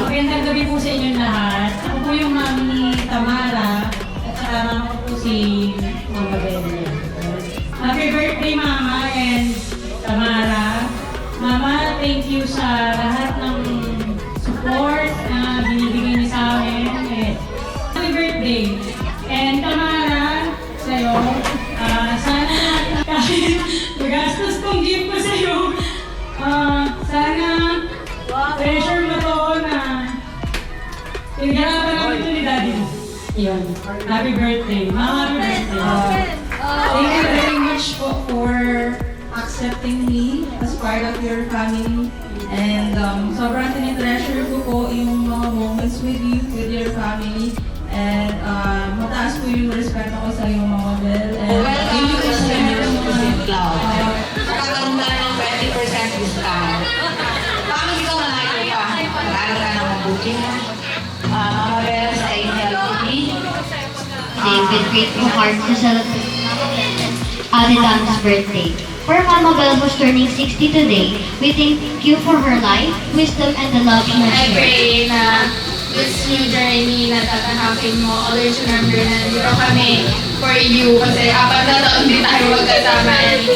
Magandang gabi po sa inyong lahat. Ako po yung mami ni Tamara at saka mama ko po si Mama Bella. Happy birthday Mama and Tamara. Mama, thank you sa lahat ng support na binibigay niyo sa amin. Happy birthday! And Tamara, sa'yo, sana kahit magastos kong gift ko sa'yo, sana treasure mo to na pinagarapan namin ito ni Daddy. Yun. Happy birthday. Mama, happy birthday. Thank you very much for accepting me as part of your family. And sobrang tinitreasure ko po yung mga moments with you, with your family. And mataas po yung respeto ko sa iyo, Mama Bel. And thank you po sa inyo mga Magkakaroon tayo ng 20% discount. Bakit ikaw malayo pa? Mag-aaral ka ng mabuti mo. Mama Bel sa Angel TV. David, grateful heart to celebrate Aridan's birthday. For Mama Belle who's turning 60 today, we thank you for her life, wisdom, and the love she has I shared. pray na this new journey na tatanapin mo, always remember na dito kami for you kasi 4 na taon din tayo magkasama and